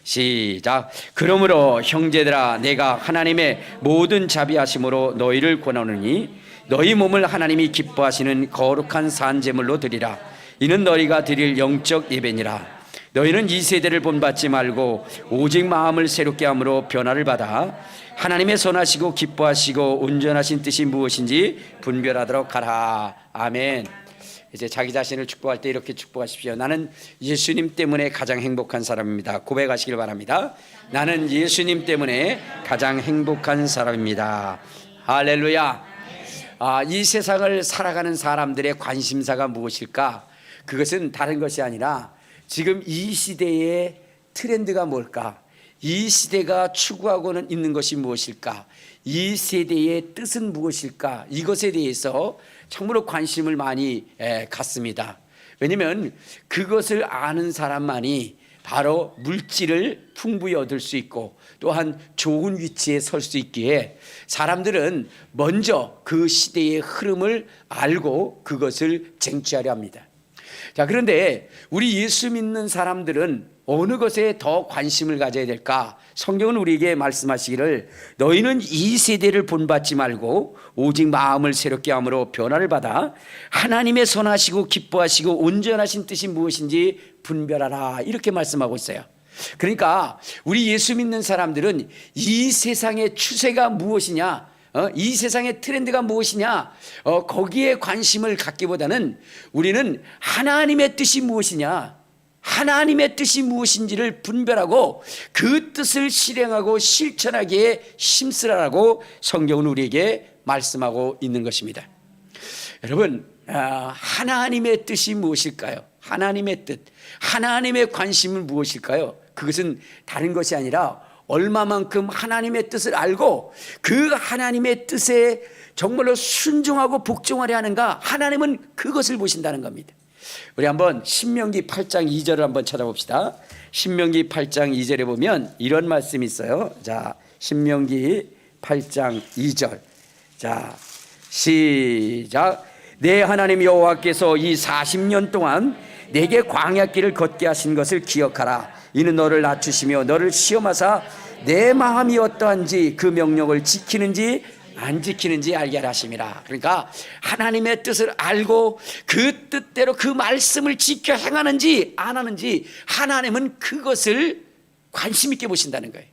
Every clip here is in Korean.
시작. 그러므로 형제들아, 내가 하나님의 모든 자비하심으로 너희를 권하노니 너희 몸을 하나님이 기뻐하시는 거룩한 산제물로 드리라. 이는 너희가 드릴 영적 예배니라. 너희는 이 세대를 본받지 말고 오직 마음을 새롭게 함으로 변화를 받아 하나님의 선하시고 기뻐하시고 온전하신 뜻이 무엇인지 분별하도록 하라. 아멘. 이제 자기 자신을 축복할 때 이렇게 축복하십시오. 나는 예수님 때문에 가장 행복한 사람입니다. 고백하시길 바랍니다. 나는 예수님 때문에 가장 행복한 사람입니다. 할렐루야. 이 세상을 살아가는 사람들의 관심사가 무엇일까? 그것은 다른 것이 아니라 지금 이 시대의 트렌드가 뭘까? 이 시대가 추구하고는 있는 것이 무엇일까? 이 세대의 뜻은 무엇일까? 이것에 대해서 참으로 관심을 많이 갖습니다. 왜냐하면 그것을 아는 사람만이 바로 물질을 풍부히 얻을 수 있고 또한 좋은 위치에 설 수 있기에 사람들은 먼저 그 시대의 흐름을 알고 그것을 쟁취하려 합니다. 자, 그런데 우리 예수 믿는 사람들은 어느 것에 더 관심을 가져야 될까? 성경은 우리에게 말씀하시기를 너희는 이 세대를 본받지 말고 오직 마음을 새롭게 함으로 변화를 받아 하나님의 선하시고 기뻐하시고 온전하신 뜻이 무엇인지 분별하라, 이렇게 말씀하고 있어요. 그러니까 우리 예수 믿는 사람들은 이 세상의 추세가 무엇이냐, 이 세상의 트렌드가 무엇이냐, 거기에 관심을 갖기보다는 우리는 하나님의 뜻이 무엇이냐, 하나님의 뜻이 무엇인지를 분별하고 그 뜻을 실행하고 실천하기에 힘쓰라라고 성경은 우리에게 말씀하고 있는 것입니다. 여러분, 하나님의 뜻이 무엇일까요? 하나님의 뜻, 하나님의 관심은 무엇일까요? 그것은 다른 것이 아니라 얼마만큼 하나님의 뜻을 알고 그 하나님의 뜻에 정말로 순종하고 복종하려 하는가, 하나님은 그것을 보신다는 겁니다. 우리 한번 신명기 8장 2절을 한번 찾아봅시다. 신명기 8장 2절에 보면 이런 말씀이 있어요. 자, 신명기 8장 2절. 자, 시작. 내 하나님 여호와께서 이 40년 동안 내게 광야길을 걷게 하신 것을 기억하라. 이는 너를 낮추시며 너를 시험하사 내 마음이 어떠한지 그 명령을 지키는지 안 지키는지 알게 하심이라. 그러니까 하나님의 뜻을 알고 그 뜻대로 그 말씀을 지켜 행하는지 안 하는지 하나님은 그것을 관심 있게 보신다는 거예요.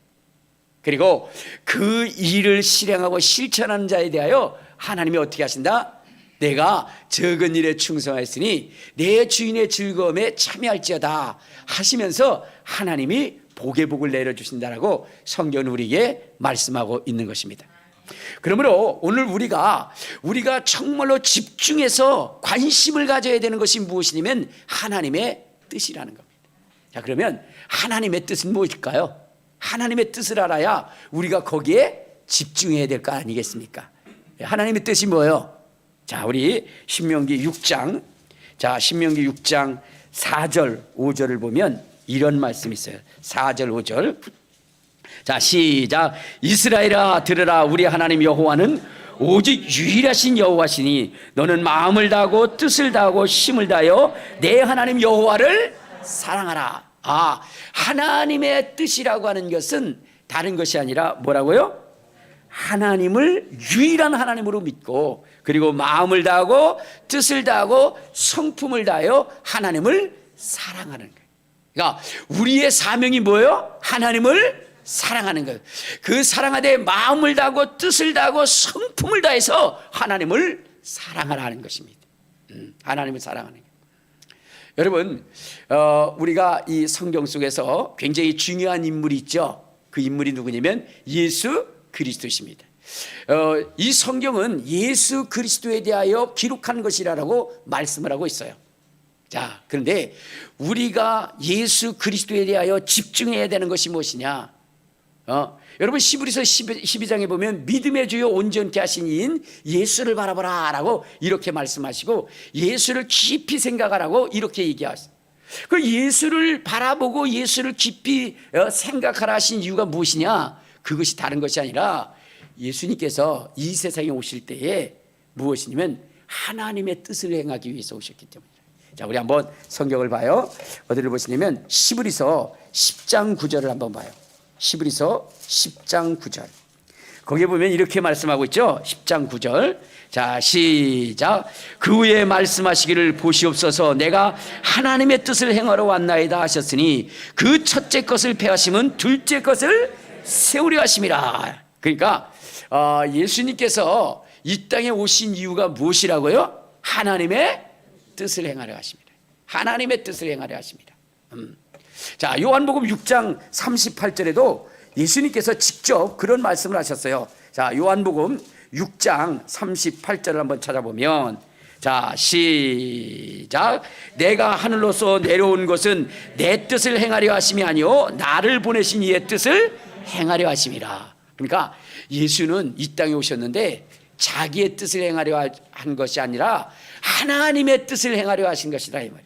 그리고 그 일을 실행하고 실천하는 자에 대하여 하나님이 어떻게 하신다? 내가 적은 일에 충성하였으니 내 주인의 즐거움에 참여할지어다 하시면서 하나님이 복의 복을 내려주신다라고 성경은 우리에게 말씀하고 있는 것입니다. 그러므로 오늘 우리가 정말로 집중해서 관심을 가져야 되는 것이 무엇이냐면 하나님의 뜻이라는 겁니다. 자, 그러면 하나님의 뜻은 무엇일까요? 하나님의 뜻을 알아야 우리가 거기에 집중해야 될 거 아니겠습니까? 하나님의 뜻이 뭐예요? 자, 우리 신명기 6장, 자, 신명기 6장 4절 5절을 보면 이런 말씀이 있어요. 4절 5절. 자, 시작. 이스라엘아 들으라. 우리 하나님 여호와는 오직 유일하신 여호와시니 너는 마음을 다하고 뜻을 다하고 힘을 다하여 내 하나님 여호와를 사랑하라. 하나님의 뜻이라고 하는 것은 다른 것이 아니라 뭐라고요? 하나님을 유일한 하나님으로 믿고 그리고 마음을 다하고 뜻을 다하고 성품을 다하여 하나님을 사랑하는 거예요. 그러니까 우리의 사명이 뭐예요? 하나님을 사랑하는 거예요. 그 사랑하되 마음을 다하고 뜻을 다하고 성품을 다해서 하나님을 사랑하라는 것입니다. 하나님을 사랑하는 거예요. 여러분, 우리가 이 성경 속에서 굉장히 중요한 인물이 있죠. 그 인물이 누구냐면 예수 그리스도십니다. 이 성경은 예수 그리스도에 대하여 기록한 것이라고 말씀을 하고 있어요. 자, 그런데 우리가 예수 그리스도에 대하여 집중해야 되는 것이 무엇이냐? 여러분, 히브리서 12장에 보면 믿음의 주요 온전케 하신 이인 예수를 바라보라 라고 이렇게 말씀하시고 예수를 깊이 생각하라고 이렇게 얘기하셨어요. 그 예수를 바라보고 예수를 깊이 생각하라 하신 이유가 무엇이냐? 그것이 다른 것이 아니라 예수님께서 이 세상에 오실 때에 무엇이냐면 하나님의 뜻을 행하기 위해서 오셨기 때문이에요. 자, 우리 한번 성경을 봐요. 어디를 보시냐면 시브리서 10장 9절을 한번 봐요. 시브리서 10장 9절. 거기에 보면 이렇게 말씀하고 있죠. 10장 9절. 자, 시작. 그 후에 말씀하시기를 보시옵소서 내가 하나님의 뜻을 행하러 왔나이다 하셨으니 그 첫째 것을 폐하심은 둘째 것을 세우려 하심이라. 그러니까 예수님께서 이 땅에 오신 이유가 무엇이라고요? 하나님의 뜻을 행하려 하십니다. 하나님의 뜻을 행하려 하십니다. 자, 요한복음 6장 38절에도 예수님께서 직접 그런 말씀을 하셨어요. 자, 요한복음 6장 38절을 한번 찾아보면, 자, 시작. 내가 하늘로서 내려온 것은 내 뜻을 행하려 하심이 아니요 나를 보내신 이의 뜻을 행하려 하심이라. 그러니까 예수는 이 땅에 오셨는데 자기의 뜻을 행하려 한 것이 아니라 하나님의 뜻을 행하려 하신 것이다 이 말이에요.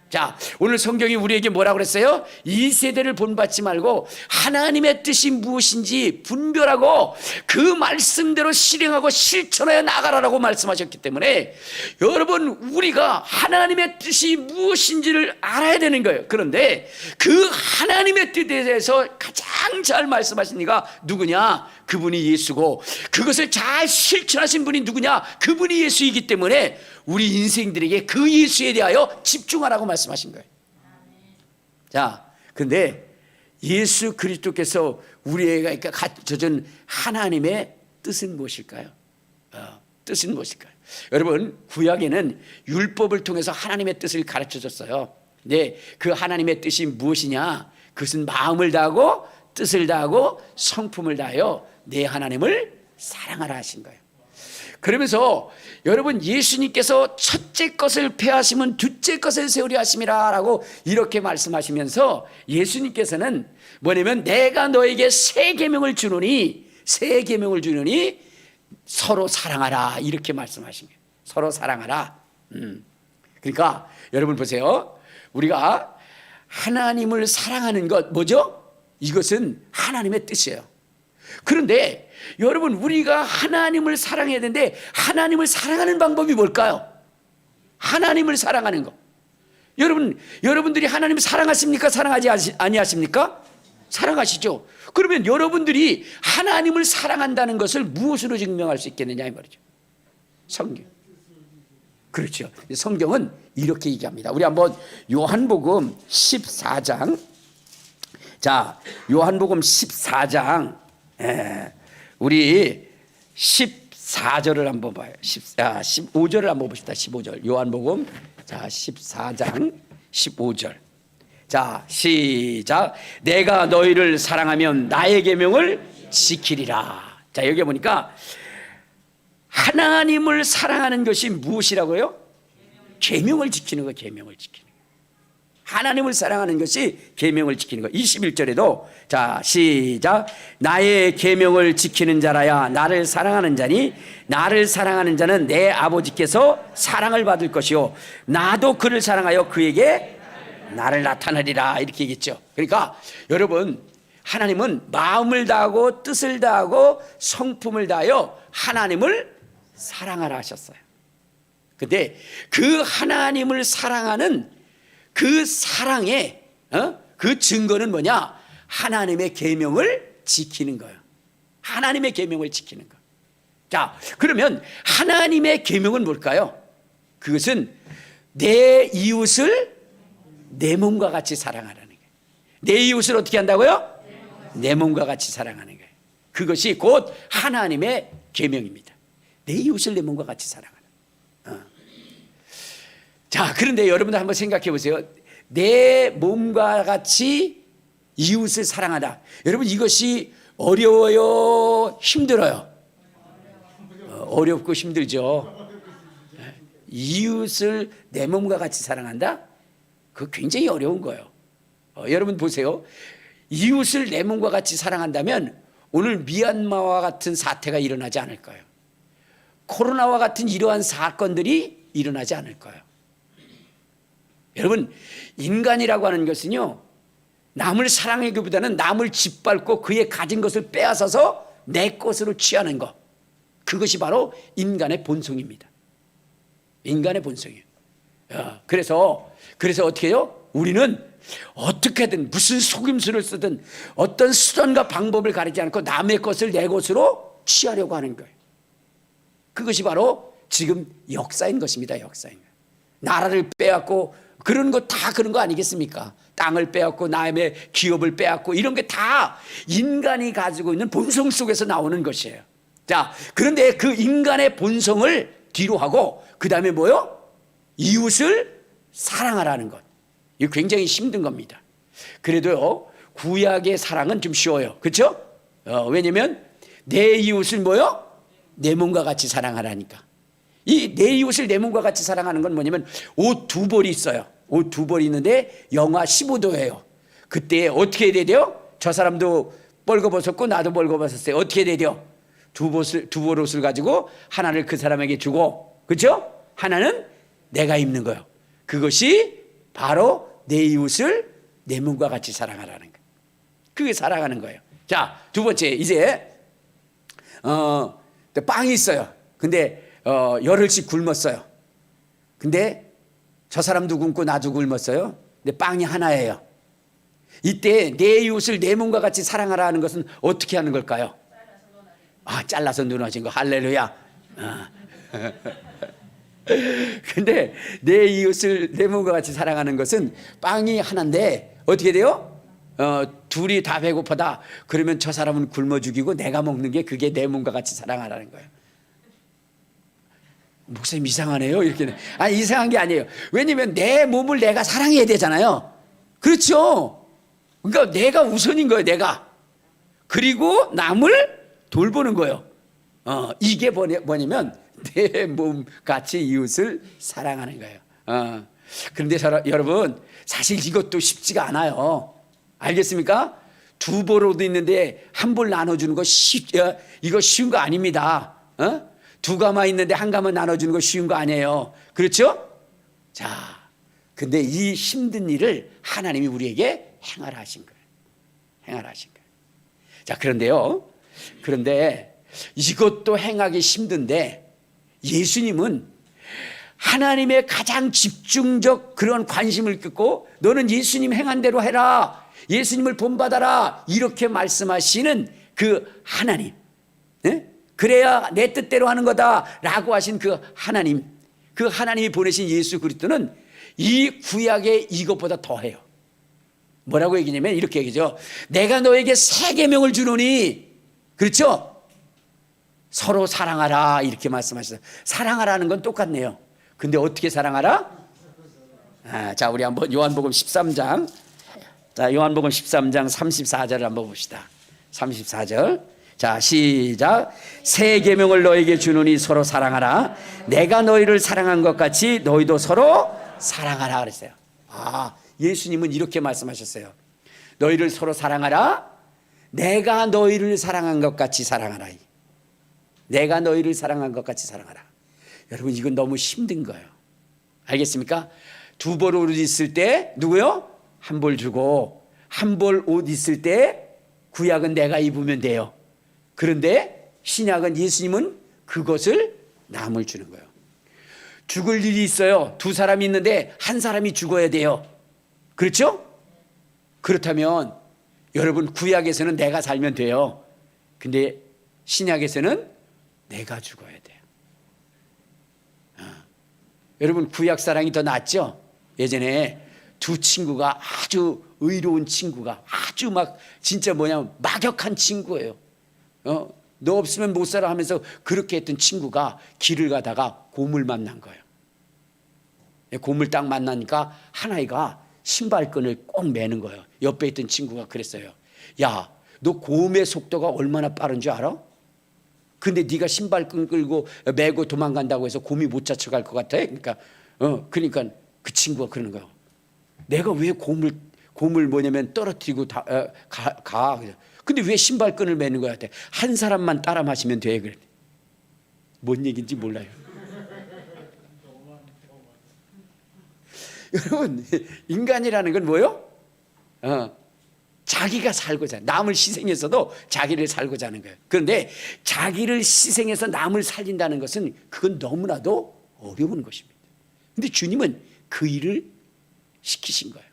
자, 오늘 성경이 우리에게 뭐라고 그랬어요? 이 세대를 본받지 말고 하나님의 뜻이 무엇인지 분별하고 그 말씀대로 실행하고 실천하여 나가라라고 말씀하셨기 때문에 여러분, 우리가 하나님의 뜻이 무엇인지를 알아야 되는 거예요. 그런데 그 하나님의 뜻에 대해서 가장 잘 말씀하신 이가 누구냐? 그분이 예수고, 그것을 잘 실천하신 분이 누구냐? 그분이 예수이기 때문에 우리 인생들에게 그 예수에 대하여 집중하라고 말씀하신 거예요. 자, 근데 예수 그리스도께서 우리에게 갖춰준 하나님의 뜻은 무엇일까요? 뜻은 무엇일까요? 여러분, 구약에는 율법을 통해서 하나님의 뜻을 가르쳐줬어요. 근데 그 하나님의 뜻이 무엇이냐? 그것은 마음을 다하고 뜻을 다하고 성품을 다하여 내 하나님을 사랑하라 하신 거예요. 그러면서 여러분, 예수님께서 첫째 것을 폐하시면 둘째 것을 세우려 하심이라 라고 이렇게 말씀하시면서 예수님께서는 뭐냐면 내가 너에게 새 계명을 주노니 서로 사랑하라 이렇게 말씀하신 거예요. 서로 사랑하라. 그러니까 여러분 보세요. 우리가 하나님을 사랑하는 것 뭐죠? 이것은 하나님의 뜻이에요. 그런데 여러분, 우리가 하나님을 사랑해야 되는데 하나님을 사랑하는 방법이 뭘까요? 하나님을 사랑하는 것. 여러분들이 하나님을 사랑하십니까? 사랑하지 아니하십니까? 사랑하시죠. 그러면 여러분들이 하나님을 사랑한다는 것을 무엇으로 증명할 수 있겠느냐 이 말이죠. 성경. 그렇죠. 성경은 이렇게 얘기합니다. 우리 한번 요한복음 14장. 자, 요한복음 14장. 우리 14절을 한번 봐요. 15절을 한번 봅시다. 15절. 요한복음. 자, 14장 15절. 자, 시작. 내가 너희를 사랑하면 나의 계명을 지키리라. 자, 여기 보니까 하나님을 사랑하는 것이 무엇이라고요? 계명을 지키는 거, 계명을 지키는 거. 하나님을 사랑하는 것이 계명을 지키는 것. 21절에도 자, 시작. 나의 계명을 지키는 자라야 나를 사랑하는 자니 나를 사랑하는 자는 내 아버지께서 사랑을 받을 것이요 나도 그를 사랑하여 그에게 나를 나타내리라 이렇게 얘기했죠. 그러니까 여러분, 하나님은 마음을 다하고 뜻을 다하고 성품을 다하여 하나님을 사랑하라 하셨어요. 근데 그 하나님을 사랑하는 그 사랑의 그 증거는 뭐냐? 하나님의 계명을 지키는 거예요. 하나님의 계명을 지키는 거. 자, 그러면 하나님의 계명은 뭘까요? 그것은 내 이웃을 내 몸과 같이 사랑하라는 거예요. 내 이웃을 어떻게 한다고요? 내 몸과 같이 사랑하는 거예요. 그것이 곧 하나님의 계명입니다. 내 이웃을 내 몸과 같이 사랑하라. 자, 그런데 여러분들 한번 생각해 보세요. 내 몸과 같이 이웃을 사랑하다. 여러분, 이것이 어려워요? 힘들어요? 어렵고 힘들죠. 이웃을 내 몸과 같이 사랑한다? 그거 굉장히 어려운 거예요. 여러분 보세요. 이웃을 내 몸과 같이 사랑한다면 오늘 미얀마와 같은 사태가 일어나지 않을 거예요. 코로나와 같은 이러한 사건들이 일어나지 않을 거예요. 여러분, 인간이라고 하는 것은요, 남을 사랑하기보다는 남을 짓밟고 그의 가진 것을 빼앗아서 내 것으로 취하는 것, 그것이 바로 인간의 본성입니다. 인간의 본성이에요. 그래서 어떻게 해요? 우리는 어떻게든 무슨 속임수를 쓰든 어떤 수단과 방법을 가리지 않고 남의 것을 내 것으로 취하려고 하는 거예요. 그것이 바로 지금 역사인 것입니다. 역사인 거예요. 나라를 빼앗고 그런 거 다 그런 거 아니겠습니까? 땅을 빼앗고 남의 기업을 빼앗고 이런 게 다 인간이 가지고 있는 본성 속에서 나오는 것이에요. 자, 그런데 그 인간의 본성을 뒤로 하고 그 다음에 뭐요? 이웃을 사랑하라는 것. 이거 굉장히 힘든 겁니다. 그래도요, 구약의 사랑은 좀 쉬워요. 그렇죠? 왜냐면 내 이웃을 뭐요? 내 몸과 같이 사랑하라니까. 이 내 이웃을 내 몸과 같이 사랑하는 건 뭐냐면 옷 두 벌이 있어요. 옷 두 벌이 있는데 영하 15도예요. 그때 어떻게 해야 돼요? 저 사람도 벌거벗었고 나도 벌거벗었어요. 어떻게 해야 돼요? 두 벌 옷을 가지고 하나를 그 사람에게 주고, 그렇죠? 하나는 내가 입는 거예요. 그것이 바로 내 이웃을 내 몸과 같이 사랑하라는 거예요. 그게 사랑하는 거예요. 자, 두 번째, 이제 빵이 있어요. 근데 열흘씩 굶었어요. 근데 저 사람도 굶고 나도 굶었어요. 근데 빵이 하나예요. 이때 내 이웃을 내 몸과 같이 사랑하라는 것은 어떻게 하는 걸까요? 잘라서 무너진 거. 할렐루야. 근데 내 이웃을 내 몸과 같이 사랑하는 것은 빵이 하나인데 어떻게 돼요? 둘이 다 배고파다. 그러면 저 사람은 굶어 죽이고 내가 먹는 게 그게 내 몸과 같이 사랑하라는 거예요. 목사님 이상하네요. 이렇게. 이상한 게 아니에요. 왜냐면 내 몸을 내가 사랑해야 되잖아요. 그렇죠? 그러니까 내가 우선인 거예요. 내가. 그리고 남을 돌보는 거예요. 이게 뭐냐면 내 몸 같이 이웃을 사랑하는 거예요. 그런데 여러분 사실 이것도 쉽지가 않아요. 알겠습니까? 두 벌옷도 있는데 한 벌 나눠주는 거 이거 쉬운 거 아닙니다. 두 가마 있는데 한 가마 나눠주는 거 쉬운 거 아니에요. 그렇죠? 자, 근데 이 힘든 일을 하나님이 우리에게 행하라 하신 거예요. 행하라 하신 거예요. 자, 그런데 이것도 행하기 힘든데 예수님은 하나님의 가장 집중적 그런 관심을 갖고 너는 예수님 행한 대로 해라. 예수님을 본받아라. 이렇게 말씀하시는 그 하나님. 네? 그래야 내 뜻대로 하는 거다라고 하신 그 하나님이 보내신 예수 그리스도는 이 구약의 이것보다 더해요. 뭐라고 얘기냐면 이렇게 얘기죠. 내가 너에게 새 계명을 주노니, 그렇죠? 서로 사랑하라 이렇게 말씀하셨어요. 사랑하라는 건 똑같네요. 근데 어떻게 사랑하라? 자, 우리 한번 요한복음 13장. 자, 요한복음 13장 34절을 한번 봅시다. 34절. 자, 시작. 새 계명을 너에게 주노니 서로 사랑하라. 내가 너희를 사랑한 것 같이 너희도 서로 사랑하라 그랬어요. 예수님은 이렇게 말씀하셨어요. 너희를 서로 사랑하라. 내가 너희를 사랑한 것 같이 사랑하라. 내가 너희를 사랑한 것 같이 사랑하라. 여러분 이건 너무 힘든 거예요. 알겠습니까? 두 벌 옷 있을 때 누구요? 한 벌 주고 한 벌 옷 있을 때 구약은 내가 입으면 돼요. 그런데 신약은 예수님은 그것을 남을 주는 거예요. 죽을 일이 있어요. 두 사람이 있는데 한 사람이 죽어야 돼요. 그렇죠? 그렇다면 여러분 구약에서는 내가 살면 돼요. 근데 신약에서는 내가 죽어야 돼요. 여러분 구약 사랑이 더 낫죠? 예전에 두 친구가 아주 의로운 친구가 아주 진짜 막역한 친구예요. 너 없으면 못 살아 하면서 그렇게 했던 친구가 길을 가다가 곰을 만난 거예요. 곰을 딱 만나니까 한 아이가 신발끈을 꼭 매는 거예요. 옆에 있던 친구가 그랬어요. 야, 너 곰의 속도가 얼마나 빠른 줄 알아? 근데 네가 신발끈 끌고 매고 도망간다고 해서 곰이 못 쫓아갈 것 같아? 그러니까 그 친구가 그러는 거예요. 내가 왜 곰을 떨어뜨리고 가. 근데 왜 신발끈을 매는 거야? 한 사람만 따라 마시면 돼. 그래. 뭔 얘기인지 몰라요. 여러분 인간이라는 건 뭐예요? 자기가 살고자 하는, 남을 희생해서도 자기를 살고자 하는 거예요. 그런데 자기를 희생해서 남을 살린다는 것은 그건 너무나도 어려운 것입니다. 근데 주님은 그 일을 시키신 거예요.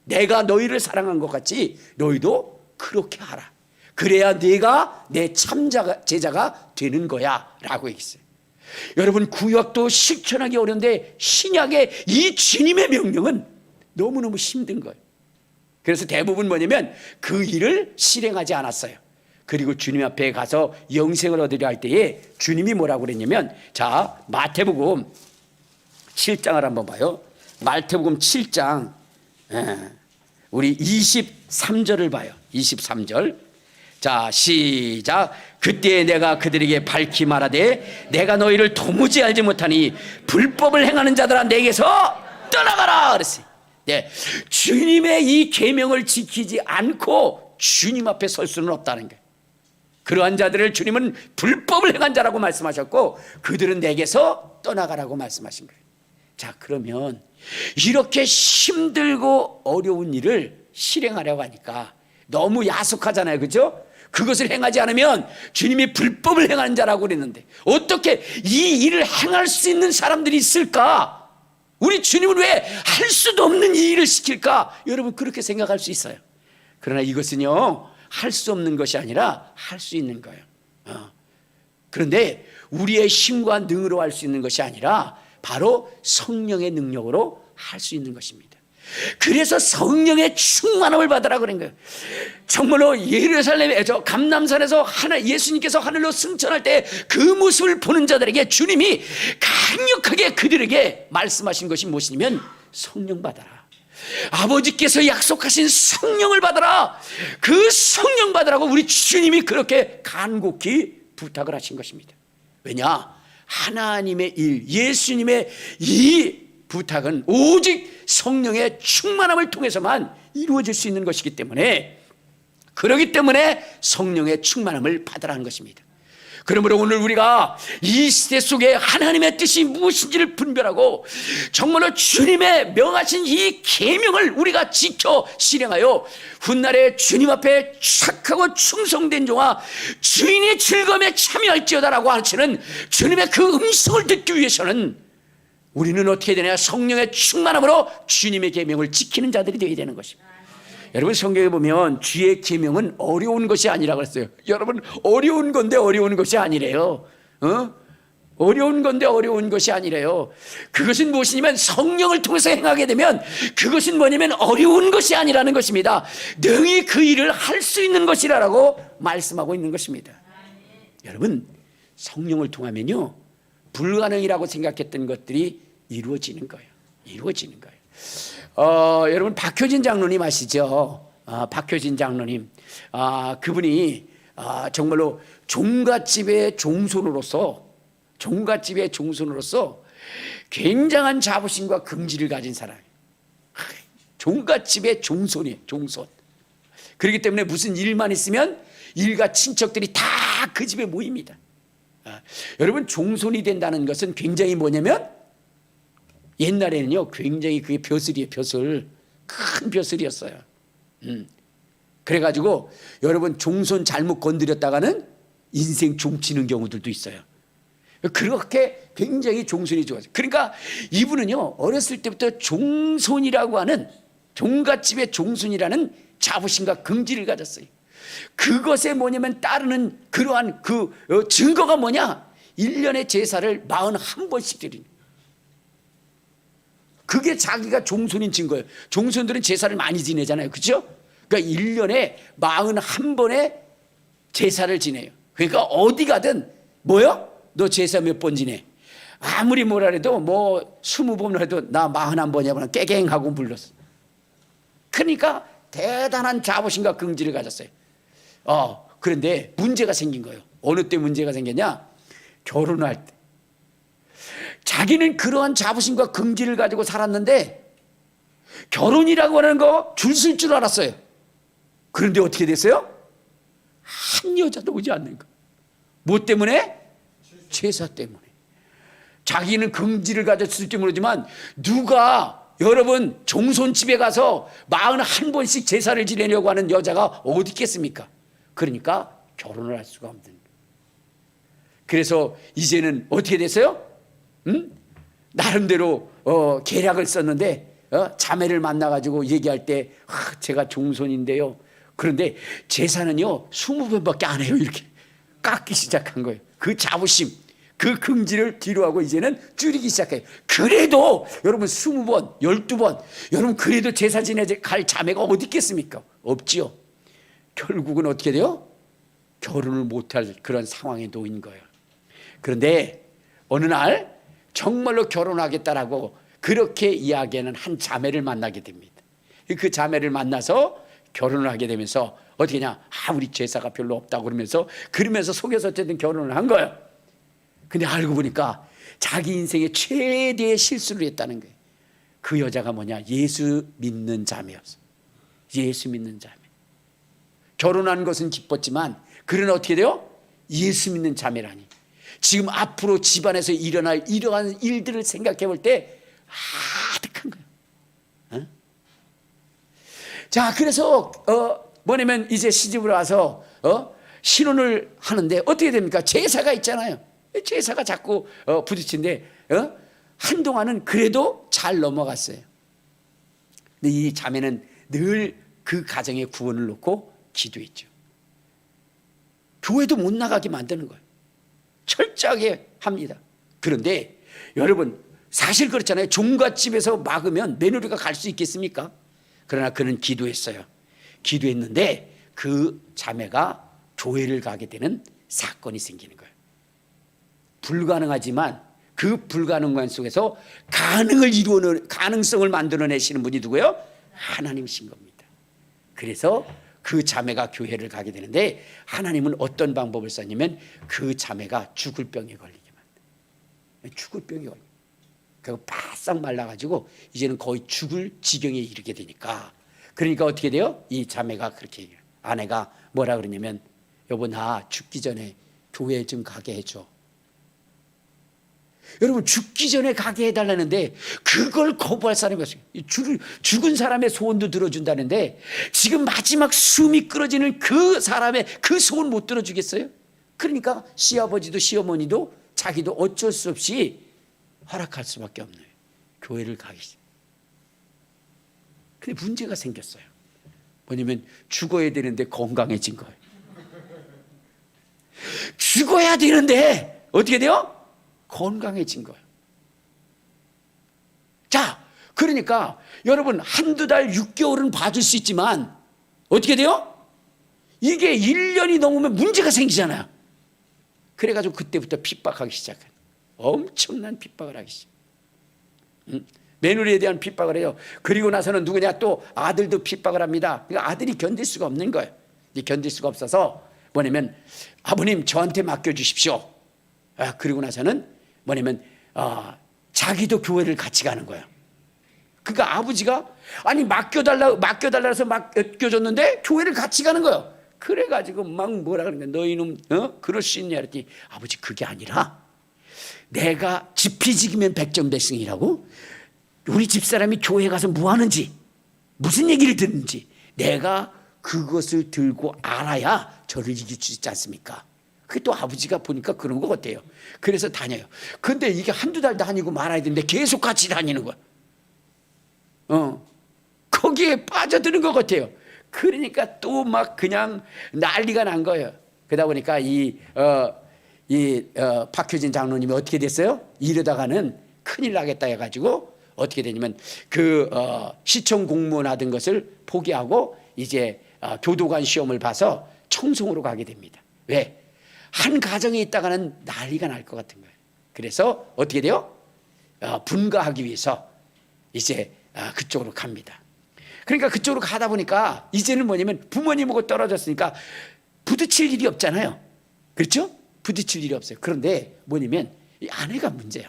내가 너희를 사랑한 것 같이 너희도 그렇게 하라. 그래야 네가 내 참 제자가 되는 거야 라고 얘기했어요. 여러분, 구약도 실천하기 어려운데 신약의 이 주님의 명령은 너무너무 힘든 거예요. 그래서 대부분 뭐냐면 그 일을 실행하지 않았어요. 그리고 주님 앞에 가서 영생을 얻으려 할 때에 주님이 뭐라고 그랬냐면, 자, 마태복음 7장을 한번 봐요. 마태복음 7장 우리 23절을 봐요. 23절. 자, 시작. 그때 내가 그들에게 밝히 말하되 내가 너희를 도무지 알지 못하니 불법을 행하는 자들아 내게서 떠나가라 그랬어요. 네, 주님의 이 계명을 지키지 않고 주님 앞에 설 수는 없다는 거예요. 그러한 자들을 주님은 불법을 행한 자라고 말씀하셨고 그들은 내게서 떠나가라고 말씀하신 거예요. 자, 그러면 이렇게 힘들고 어려운 일을 실행하려고 하니까 너무 야속하잖아요, 그렇죠? 그것을 행하지 않으면 주님이 불법을 행하는 자라고 그랬는데 어떻게 이 일을 행할 수 있는 사람들이 있을까? 우리 주님은 왜 할 수도 없는 이 일을 시킬까? 여러분, 그렇게 생각할 수 있어요. 그러나 이것은요, 할 수 없는 것이 아니라 할 수 있는 거예요. 그런데 우리의 힘과 능으로 할 수 있는 것이 아니라 바로 성령의 능력으로 할 수 있는 것입니다. 그래서 성령의 충만함을 받으라 그런 거예요. 정말로 예루살렘에서 감람산에서 예수님께서 하늘로 승천할 때 그 모습을 보는 자들에게 주님이 강력하게 그들에게 말씀하신 것이 무엇이냐면 성령 받아라. 아버지께서 약속하신 성령을 받아라. 그 성령 받으라고 우리 주님이 그렇게 간곡히 부탁을 하신 것입니다. 왜냐? 하나님의 일, 예수님의 이 부탁은 오직 성령의 충만함을 통해서만 이루어질 수 있는 것이기 때문에, 그렇기 때문에 성령의 충만함을 받으라는 것입니다. 그러므로 오늘 우리가 이 시대 속에 하나님의 뜻이 무엇인지를 분별하고 정말로 주님의 명하신 이 계명을 우리가 지켜 실행하여 훗날에 주님 앞에 착하고 충성된 종아 주인의 즐거움에 참여할지어다라고 하시는 주님의 그 음성을 듣기 위해서는 우리는 어떻게 되냐? 성령의 충만함으로 주님의 계명을 지키는 자들이 되어야 되는 것입니다. 여러분, 성경에 보면 주의 계명은 어려운 것이 아니라고 했어요. 여러분, 어려운 건데 어려운 것이 아니래요. 어려운 건데 어려운 것이 아니래요. 그것은 무엇이냐면 성령을 통해서 행하게 되면 그것은 뭐냐면 어려운 것이 아니라는 것입니다. 능히 그 일을 할 수 있는 것이라고 말씀하고 있는 것입니다. 여러분, 성령을 통하면요, 불가능이라고 생각했던 것들이 이루어지는 거예요. 이루어지는 거예요. 여러분, 박효진 장로님 아시죠? 박효진 장로님. 그분이 정말로 종갓집의 종손으로서 굉장한 자부심과 긍지를 가진 사람이에요. 종갓집의 종손이에요. 종손. 그렇기 때문에 무슨 일만 있으면 일가 친척들이 다 그 집에 모입니다. 여러분, 종손이 된다는 것은 굉장히 뭐냐면 옛날에는요, 굉장히 그게 벼슬이에요. 벼슬. 큰 벼슬이었어요. 그래가지고 여러분, 종손 잘못 건드렸다가는 인생 종치는 경우들도 있어요. 그렇게 굉장히 종손이 좋았어요. 그러니까 이분은요, 어렸을 때부터 종손이라고 하는, 종갓집의 종손이라는 자부심과 긍지를 가졌어요. 그것에 뭐냐면 따르는 그러한 그 증거가 뭐냐? 1년의 제사를 41번씩 드리는. 그게 자기가 종손인 증거예요. 종손들은 제사를 많이 지내잖아요. 그렇죠? 그러니까 1년에 41번의 제사를 지내요. 그러니까 어디 가든 뭐요? 너 제사 몇 번 지내? 아무리 뭐라 해도 뭐 20번 해도 나 41번이야. 깨갱하고 불렀어. 그러니까 대단한 자부심과 긍지를 가졌어요. 그런데 문제가 생긴 거예요. 어느 때 문제가 생겼냐? 결혼할 때. 자기는 그러한 자부심과 긍지를 가지고 살았는데 결혼이라고 하는 거 줄 쓸 줄 알았어요. 그런데 어떻게 됐어요? 한 여자도 오지 않는 거. 뭐 때문에? 제사 때문에. 자기는 긍지를 가졌을지 모르지만 누가 여러분 종손집에 가서 41번씩 제사를 지내려고 하는 여자가 어디 있겠습니까? 그러니까 결혼을 할 수가 없는 거예요. 그래서 이제는 어떻게 됐어요? 나름대로 계략을 썼는데 자매를 만나가지고 얘기할 때 제가 종손인데요. 그런데 제사는요 20번밖에 안 해요. 이렇게 깎기 시작한 거예요. 그 자부심, 그 긍지를 뒤로하고 이제는 줄이기 시작해요. 그래도 여러분 20번, 12번 여러분 그래도 제사 지내갈 자매가 어디 있겠습니까? 없지요. 결국은 어떻게 돼요? 결혼을 못할 그런 상황에 놓인 거예요. 그런데 어느 날 정말로 결혼하겠다라고 그렇게 이야기하는 한 자매를 만나게 됩니다. 그 자매를 만나서 결혼을 하게 되면서 어떻게 하냐, 우리 제사가 별로 없다고 그러면서 속여서 어쨌든 결혼을 한 거예요. 근데 알고 보니까 자기 인생의 최대의 실수를 했다는 거예요. 그 여자가 뭐냐, 예수 믿는 자매였어. 예수 믿는 자매. 결혼한 것은 기뻤지만 그는 어떻게 돼요? 예수 믿는 자매라니. 지금 앞으로 집안에서 일어날 이러한 일들을 생각해 볼 때 아득한 거예요. 자, 그래서 뭐냐면 이제 시집을 와서 신혼을 하는데 어떻게 됩니까? 제사가 있잖아요. 제사가 자꾸 부딪힌데 한동안은 그래도 잘 넘어갔어요. 근데 이 자매는 늘 그 가정의 구원을 놓고 기도했죠. 교회도 못 나가게 만드는 거예요. 철저하게 합니다. 그런데 여러분 사실 그렇잖아요. 종갓집에서 막으면 며느리가 갈 수 있겠습니까? 그러나 그는 기도했어요. 기도했는데 그 자매가 교회를 가게 되는 사건이 생기는 거예요. 불가능하지만 그 불가능한 속에서 가능을 이루는, 가능성을 만들어내시는 분이 누구예요? 하나님이신 겁니다. 그래서 그 자매가 교회를 가게 되는데 하나님은 어떤 방법을 썼냐면 그 자매가 죽을 병에 걸리게 만들어요. 죽을 병에 걸려요. 그리고 바싹 말라가지고 이제는 거의 죽을 지경에 이르게 되니까, 그러니까 어떻게 돼요? 이 자매가 그렇게 얘기해요. 아내가 뭐라 그러냐면 여보 나 죽기 전에 교회 좀 가게 해줘. 여러분 죽기 전에 가게 해달라는데 그걸 거부할 사람이 없어요. 죽은 사람의 소원도 들어준다는데 지금 마지막 숨이 끊어지는 그 사람의 그 소원 못 들어주겠어요? 그러니까 시아버지도 시어머니도 자기도 어쩔 수 없이 허락할 수밖에 없는 거예요. 교회를 가기 시작. 근데 문제가 생겼어요. 뭐냐면 죽어야 되는데 건강해진 거예요. 죽어야 되는데 어떻게 돼요? 건강해진 거예요. 자, 그러니까 여러분 한두 달 6개월은 봐줄 수 있지만 어떻게 돼요? 이게 1년이 넘으면 문제가 생기잖아요. 그래가지고 그때부터 핍박하기 시작해요. 엄청난 핍박을 하기 시작. 며느리에 대한 핍박을 해요. 그리고 나서는 누구냐, 또 아들도 핍박을 합니다. 그러니까 아들이 견딜 수가 없는 거예요. 견딜 수가 없어서 뭐냐면 아버님 저한테 맡겨주십시오. 그리고 나서는 뭐냐면 자기도 교회를 같이 가는 거예요. 그러니까 아버지가 아니 맡겨달라 해서 맡겨줬는데 교회를 같이 가는 거예요. 그래가지고 막 뭐라 그러는 거야. 너희 놈 그럴 수 있냐 그랬더니 아버지 그게 아니라 내가 지피지기면 백전백승이라고, 우리 집사람이 교회 가서 뭐 하는지 무슨 얘기를 듣는지 내가 그것을 들고 알아야 저를 이길 수 있지 않습니까? 그게 또 아버지가 보니까 그런 것 같아요. 그래서 다녀요. 근데 이게 한두 달 다니고 말아야 되는데 계속 같이 다니는 거야. 거기에 빠져드는 것 같아요. 그러니까 또 막 그냥 난리가 난 거예요. 그러다 보니까 박효진 장로님이 어떻게 됐어요? 이러다가는 큰일 나겠다 해가지고 어떻게 되냐면 시청 공무원 하던 것을 포기하고 이제 교도관 시험을 봐서 청송으로 가게 됩니다. 왜? 한 가정에 있다가는 난리가 날 것 같은 거예요. 그래서 어떻게 돼요? 분가하기 위해서 이제 그쪽으로 갑니다. 그러니까 그쪽으로 가다 보니까 이제는 뭐냐면 부모님하고 떨어졌으니까 부딪힐 일이 없잖아요. 그렇죠? 부딪힐 일이 없어요. 그런데 뭐냐면 이 아내가 문제예요.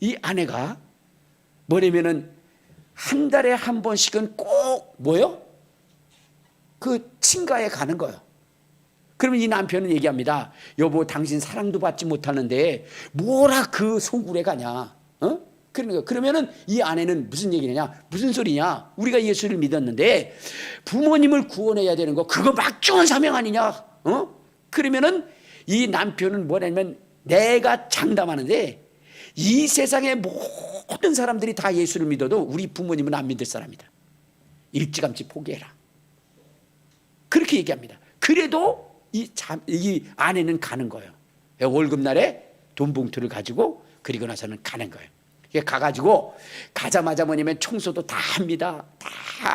이 아내가 뭐냐면은 한 달에 한 번씩은 꼭 뭐요? 그 친가에 가는 거예요. 그러면 이 남편은 얘기합니다. 여보 당신 사랑도 받지 못하는데 뭐라 그 소굴에 가냐? 그러니까 그러면은 이 아내는 무슨 얘기냐? 무슨 소리냐? 우리가 예수를 믿었는데 부모님을 구원해야 되는 거 그거 막중한 사명 아니냐? 그러면은 이 남편은 뭐냐면 내가 장담하는데 이 세상의 모든 사람들이 다 예수를 믿어도 우리 부모님은 안 믿을 사람이다. 일찌감치 포기해라. 그렇게 얘기합니다. 그래도 이 아내는 가는 거예요. 월급날에 돈 봉투를 가지고 그리고 나서는 가는 거예요. 가가지고 가자마자 뭐냐면 청소도 다 합니다. 다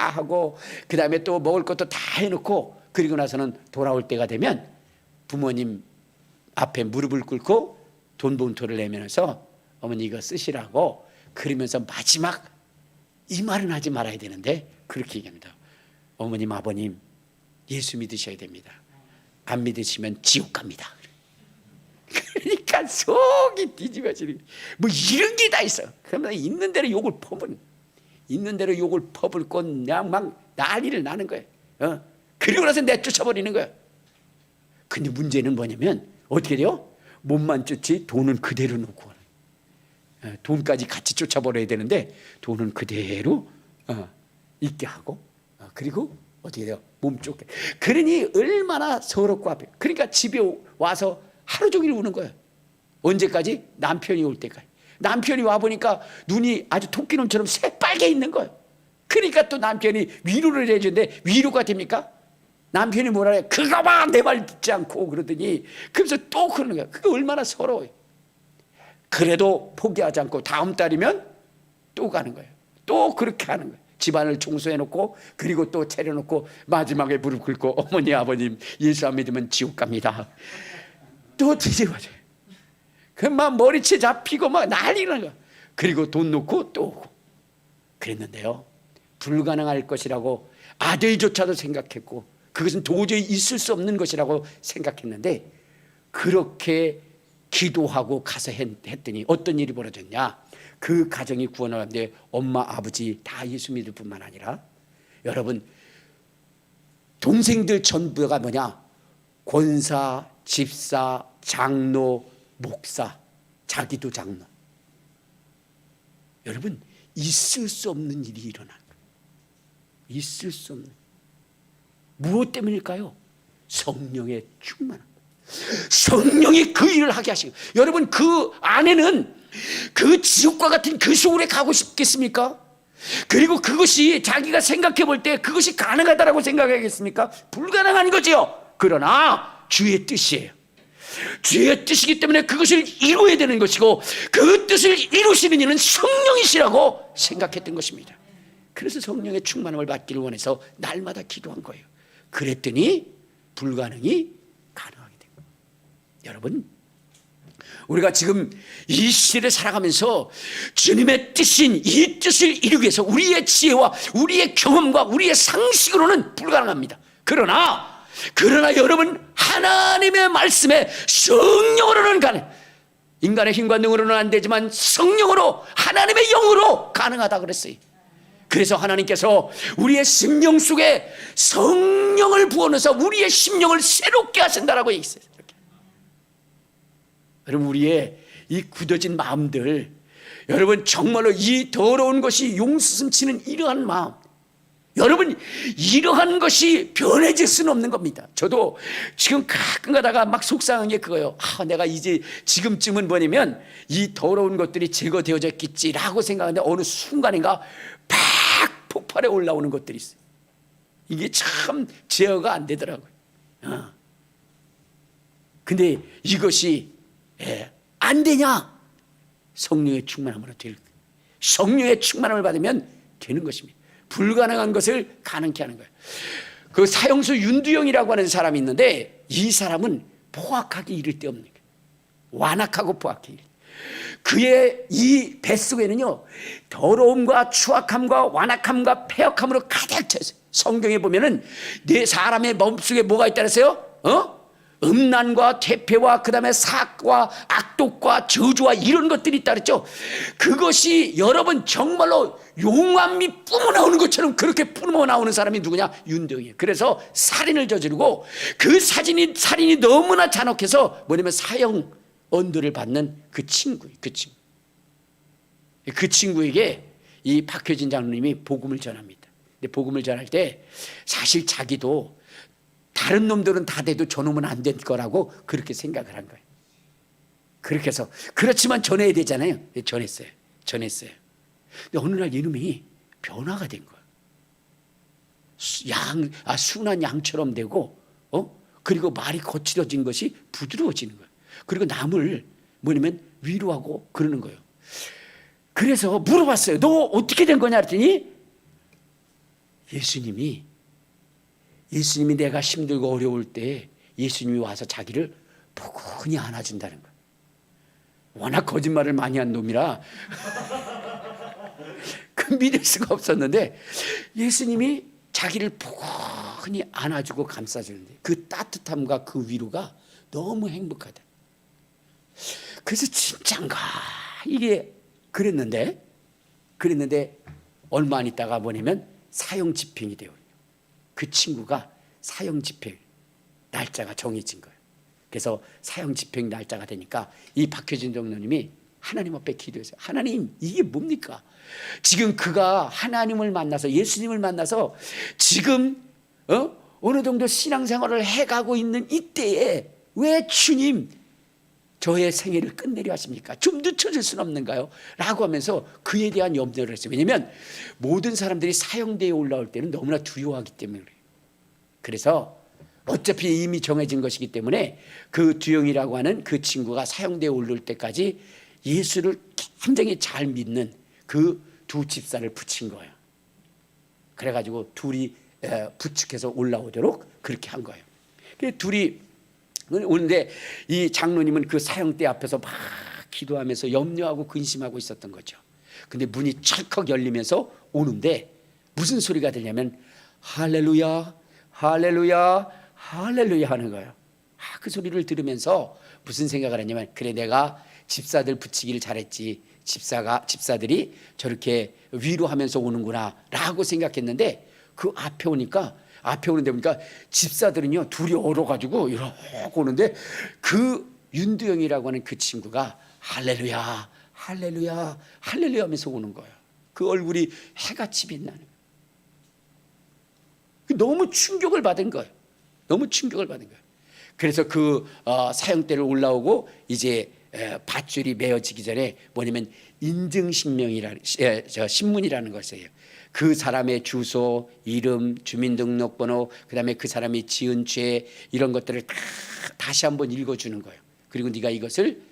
하고 그 다음에 또 먹을 것도 다 해놓고 그리고 나서는 돌아올 때가 되면 부모님 앞에 무릎을 꿇고 돈 봉투를 내면서 어머니 이거 쓰시라고, 그러면서 마지막 이 말은 하지 말아야 되는데 그렇게 얘기합니다. 어머님 아버님 예수 믿으셔야 됩니다. 안 믿으시면 지옥 갑니다. 그러니까 속이 뒤집어지는, 뭐 이런 게 다 있어. 그러면 있는 대로 욕을 퍼붓고 그냥 막 난리를 나는 거예요. 그리고 나서 내쫓아버리는 거예요. 근데 문제는 뭐냐면 어떻게 돼요? 몸만 쫓지 돈은 그대로 놓고, 돈까지 같이 쫓아버려야 되는데 돈은 그대로 있게 하고, 그리고 어떻게 돼요? 몸 쫓게. 그러니 얼마나 서럽고 아파요. 그러니까 집에 와서 하루 종일 우는 거예요. 언제까지? 남편이 올 때까지. 남편이 와보니까 눈이 아주 토끼눈처럼 새빨개 있는 거예요. 그러니까 또 남편이 위로를 해주는데 위로가 됩니까? 남편이 뭐라 해요? 그거 봐! 내 말 듣지 않고 그러더니, 그래서 또 그러는 거예요. 그게 얼마나 서러워요. 그래도 포기하지 않고 다음 달이면 또 가는 거예요. 또 그렇게 하는 거예요. 집안을 청소해놓고 그리고 또 차려놓고 마지막에 무릎 꿇고 어머니 아버님 예수 안 믿으면 지옥 갑니다. 또 뒤집어져요. 막 머리채 잡히고 막 난리가 나는 거예요. 그리고 돈 놓고 또 오고. 그랬는데요, 불가능할 것이라고 아들조차도 생각했고 그것은 도저히 있을 수 없는 것이라고 생각했는데, 그렇게 기도하고 가서 했더니 어떤 일이 벌어졌냐. 그 가정이 구원하는데 엄마 아버지 다 예수 믿을 뿐만 아니라, 여러분 동생들 전부가 뭐냐, 권사, 집사, 장로, 목사, 자기도 장로. 여러분 있을 수 없는 일이 일어난 거예요. 있을 수 없는. 무엇 때문일까요? 성령의 충만함. 성령이 그 일을 하게 하시고, 여러분 그 아내는 그 지옥과 같은 그 소울에 가고 싶겠습니까? 그리고 그것이 자기가 생각해 볼 때 그것이 가능하다라고 생각하겠습니까? 불가능한 거지요. 그러나 주의 뜻이에요. 주의 뜻이기 때문에 그것을 이루어야 되는 것이고, 그 뜻을 이루시는 이는 성령이시라고 생각했던 것입니다. 그래서 성령의 충만함을 받기를 원해서 날마다 기도한 거예요. 그랬더니 불가능이 가능하게 된 거예요. 여러분 우리가 지금 이 시대를 살아가면서 주님의 뜻인 이 뜻을 이루기 위해서 우리의 지혜와 우리의 경험과 우리의 상식으로는 불가능합니다. 그러나 여러분 하나님의 말씀에 성령으로는 가능. 인간의 힘과 능으로는 안 되지만 성령으로, 하나님의 영으로 가능하다 그랬어요. 그래서 하나님께서 우리의 심령 속에 성령을 부어넣어서 우리의 심령을 새롭게 하신다라고 얘기했어요. 여러분 우리의 이 굳어진 마음들, 여러분 정말로 이 더러운 것이 용수숨치는 이러한 마음, 여러분 이러한 것이 변해질 수는 없는 겁니다. 저도 지금 가끔 가다가 막 속상한 게 그거예요. 내가 이제 지금쯤은 뭐냐면 이 더러운 것들이 제거되어졌겠지라고 생각하는데 어느 순간인가 팍 폭발해 올라오는 것들이 있어요. 이게 참 제어가 안 되더라고요. 근데 이것이 안 되냐? 성령의 충만함으로 될 거예요. 성령의 충만함을 받으면 되는 것입니다. 불가능한 것을 가능케 하는 거예요. 그 사형수 윤두영이라고 하는 사람이 있는데, 이 사람은 포악하기 이를 데 없는 거예요. 완악하고 포악해. 그의 이 뱃속에는요 더러움과 추악함과 완악함과 패역함으로 가득 차 있어요. 성경에 보면은 내 사람의 마음속에 뭐가 있다 그랬어요? 음란과 퇴폐와 그 다음에 사악과 악독과 저주와 이런 것들이 있다 그랬죠. 그것이 여러분 정말로 용암이 뿜어나오는 것처럼 그렇게 뿜어나오는 사람이 누구냐? 윤두영이에요. 그래서 살인을 저지르고 그 살인이 너무나 잔혹해서 뭐냐면 사형 언도를 받는 그 친구예요. 그 친구에게 이 박효진 장로님이 복음을 전합니다. 근데 복음을 전할 때 사실 자기도 다른 놈들은 다 돼도 저놈은 안 될 거라고 그렇게 생각을 한 거예요. 그렇게 해서 그렇지만 전해야 되잖아요. 전했어요. 근데 어느 날 이놈이 변화가 된 거예요. 순한 양처럼 되고, 그리고 말이 거칠어진 것이 부드러워지는 거예요. 그리고 남을 뭐냐면 위로하고 그러는 거예요. 그래서 물어봤어요. 너 어떻게 된 거냐 그랬더니 예수님이 내가 힘들고 어려울 때 예수님이 와서 자기를 포근히 안아준다는 거예요. 워낙 거짓말을 많이 한 놈이라 그 믿을 수가 없었는데 예수님이 자기를 포근히 안아주고 감싸주는데 그 따뜻함과 그 위로가 너무 행복하다. 그래서 진짠가 이게 그랬는데 얼마 안 있다가 뭐냐면 사형 집행이 돼요. 그 친구가 사형 집행 날짜가 정해진 거예요. 그래서 사형 집행 날짜가 되니까 이 박효진 장로님이 하나님 앞에 기도했어요. 하나님, 이게 뭡니까? 지금 그가 하나님을 만나서 예수님을 만나서 지금 어느 정도 신앙생활을 해가고 있는 이때에 왜 주님 저의 생애를 끝내려 하십니까? 좀 늦춰질 수는 없는가요? 라고 하면서 그에 대한 염려를 했어요. 왜냐하면 모든 사람들이 사형대에 올라올 때는 너무나 두려워하기 때문에 그래요. 그래서 어차피 이미 정해진 것이기 때문에 그 두영이라고 하는 그 친구가 사형대에 오를 때까지 예수를 굉장히 잘 믿는 그 두 집사를 붙인 거예요. 그래가지고 둘이 부축해서 올라오도록 그렇게 한 거예요. 둘이 오는데 이 장로님은 그 사형대 앞에서 막 기도하면서 염려하고 근심하고 있었던 거죠. 근데 문이 철컥 열리면서 오는데 무슨 소리가 들냐면 할렐루야, 할렐루야, 할렐루야 하는 거예요. 그 소리를 들으면서 무슨 생각을 했냐면 그래, 내가 집사들 붙이기를 잘했지. 집사들이 저렇게 위로하면서 오는구나 라고 생각했는데 그 앞에 오는데 보니까 집사들은요 둘이 얼어가지고 이러고 오는데 그 윤두영이라고 하는 그 친구가 할렐루야, 할렐루야, 할렐루야 하면서 오는 거예요. 그 얼굴이 해같이 빛나는 거예요. 너무 충격을 받은 거예요. 그래서 그 사형대를 올라오고 이제 밧줄이 메어지기 전에 뭐냐면 신문이라는 것이에요. 그 사람의 주소, 이름, 주민등록번호, 그다음에 그 사람이 지은 죄 이런 것들을 다시 한번 읽어주는 거예요. 그리고 네가 이것을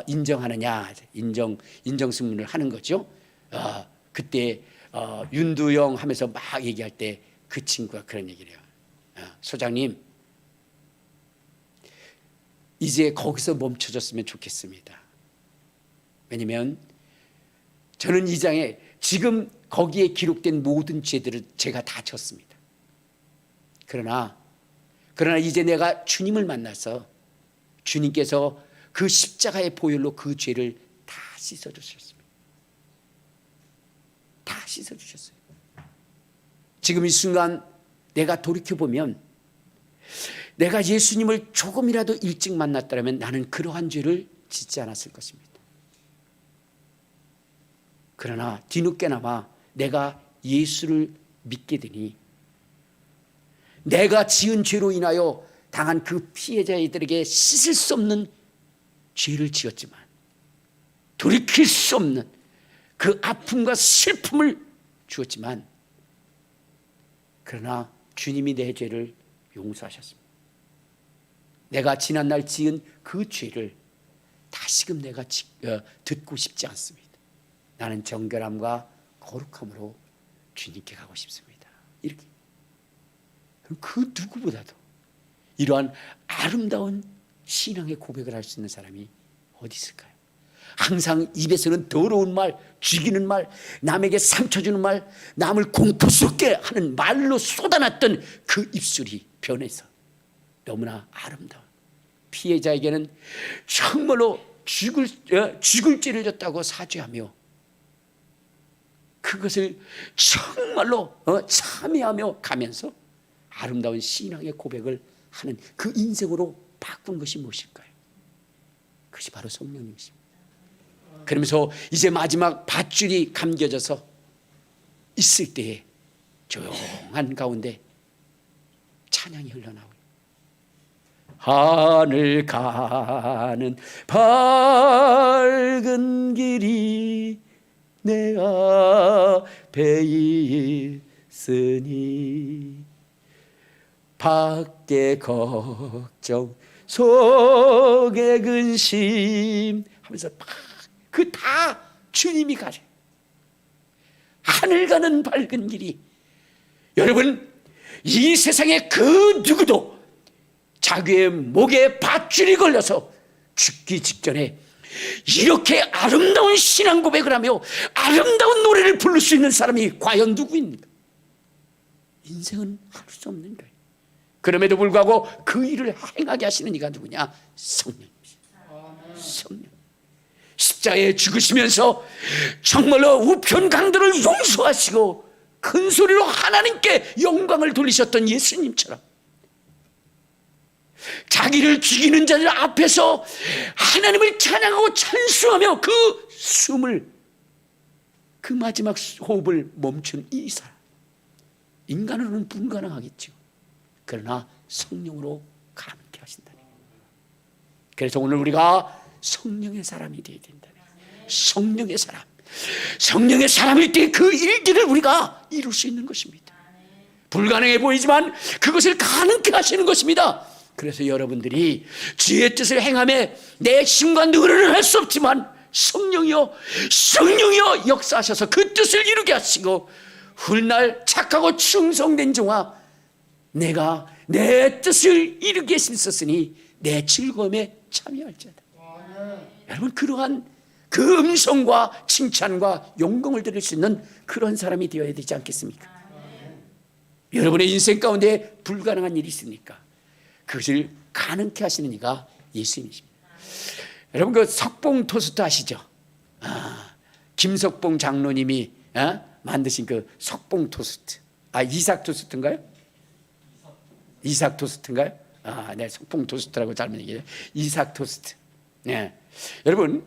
인정하느냐, 인정 신문을 하는 거죠. 그때 윤두영 하면서 막 얘기할 때 그 친구가 그런 얘기를 해요. 소장님, 이제 거기서 멈춰졌으면 좋겠습니다. 왜냐하면 저는 이 장에 지금 거기에 기록된 모든 죄들을 제가 다 졌습니다. 그러나 이제 내가 주님을 만나서 주님께서 그 십자가의 보혈로 그 죄를 다 씻어주셨습니다. 다 씻어주셨어요. 지금 이 순간 내가 돌이켜보면 내가 예수님을 조금이라도 일찍 만났다면 나는 그러한 죄를 짓지 않았을 것입니다. 그러나 뒤늦게나마 내가 예수를 믿게 되니 내가 지은 죄로 인하여 당한 그 피해자들에게 씻을 수 없는 죄를 지었지만 돌이킬 수 없는 그 아픔과 슬픔을 주었지만 그러나 주님이 내 죄를 용서하셨습니다. 내가 지난날 지은 그 죄를 다시금 내가 듣고 싶지 않습니다. 나는 정결함과 거룩함으로 주님께 가고 싶습니다. 이렇게. 그 누구보다도 이러한 아름다운 신앙의 고백을 할 수 있는 사람이 어디 있을까요? 항상 입에서는 더러운 말, 죽이는 말, 남에게 상처 주는 말, 남을 공포스럽게 하는 말로 쏟아놨던 그 입술이 변해서 너무나 아름다운 피해자에게는 정말로 죽을 죄를 졌다고 사죄하며 그것을 정말로 참여하며 가면서 아름다운 신앙의 고백을 하는 그 인생으로 바꾼 것이 무엇일까요? 그것이 바로 성령님이십니다. 그러면서 이제 마지막 밧줄이 감겨져서 있을 때에 조용한 가운데 찬양이 흘러나오고 하늘 가는 밝은 길이 내 앞에 있으니 밖에 걱정 속에 근심 하면서 그 다 주님이 가려. 하늘 가는 밝은 길이. 여러분, 이 세상에 그 누구도 자기의 목에 밧줄이 걸려서 죽기 직전에 이렇게 아름다운 신앙 고백을 하며 아름다운 노래를 부를 수 있는 사람이 과연 누구입니까? 인생은 할 수 없는 거예요. 그럼에도 불구하고 그 일을 행하게 하시는 이가 누구냐? 성령입니다. 성령. 십자가에 죽으시면서 정말로 우편 강도를 용서하시고 큰 소리로 하나님께 영광을 돌리셨던 예수님처럼 자기를 죽이는 자들 앞에서 하나님을 찬양하고 찬송하며 그 숨을, 그 마지막 호흡을 멈춘 이 사람, 인간으로는 불가능하겠죠. 그러나 성령으로 가능케 하신다. 그래서 오늘 우리가 성령의 사람이 되어야 된다. 성령의 사람. 성령의 사람일 때 그 일들을 우리가 이룰 수 있는 것입니다. 불가능해 보이지만 그것을 가능케 하시는 것입니다. 그래서 여러분들이 주의 뜻을 행함에 내 힘과 능력은 할 수 없지만 성령이여, 성령이여 역사하셔서 그 뜻을 이루게 하시고 훗날 착하고 충성된 종아, 내가 내 뜻을 이루게 했었으니 내 즐거움에 참여할지어다. 여러분, 그러한 그 음성과 칭찬과 영광을 드릴 수 있는 그런 사람이 되어야 되지 않겠습니까? 여러분의 인생 가운데 불가능한 일이 있습니까? 그것을 가능케 하시는 이가 예수님이십니다. 여러분, 그 석봉 토스트 아시죠? 김석봉 장로님이 만드신 그 석봉 토스트. 이삭 토스트인가요? 이삭 토스트인가요? 네, 석봉 토스트라고 잘못 얘기해요. 이삭 토스트. 네. 여러분,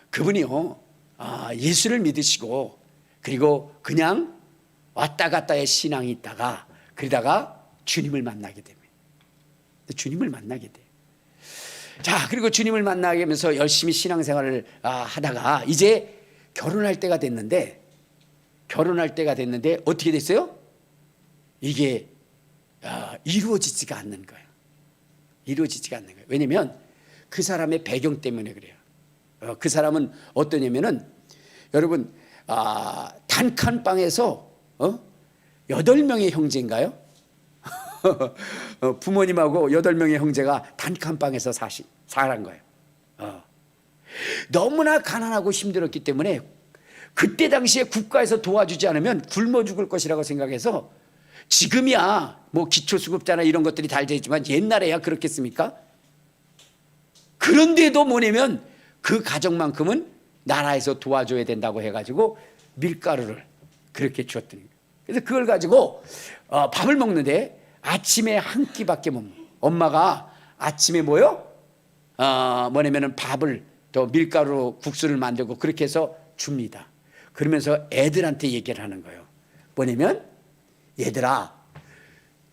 그분이요, 예수를 믿으시고 그리고 그냥 왔다 갔다의 신앙이 있다가 그러다가 주님을 만나게 됩니다. 주님을 만나게 돼요. 자, 그리고 주님을 만나게 하면서 열심히 신앙생활을 하다가 이제 결혼할 때가 됐는데 어떻게 됐어요? 이게 이루어지지가 않는 거예요. 이루어지지가 않는 거예요. 왜냐하면 그 사람의 배경 때문에 그래요. 그 사람은 어떠냐면은 여러분, 단칸방에서 8명의 형제인가요? 부모님하고 8명의 형제가 단칸방에서 살한 거예요. 너무나 가난하고 힘들었기 때문에 그때 당시에 국가에서 도와주지 않으면 굶어 죽을 것이라고 생각해서, 지금이야 뭐 기초수급자나 이런 것들이 잘 되어 있지만 옛날에야 그렇겠습니까? 그런데도 뭐냐면 그 가정만큼은 나라에서 도와줘야 된다고 해가지고 밀가루를 그렇게 주었더니, 그래서 그걸 가지고 밥을 먹는데 아침에 한 끼밖에 못 먹어요. 엄마가 아침에 뭐냐면은 밥을 또 밀가루 국수를 만들고 그렇게 해서 줍니다. 그러면서 애들한테 얘기를 하는 거예요. 뭐냐면, 얘들아,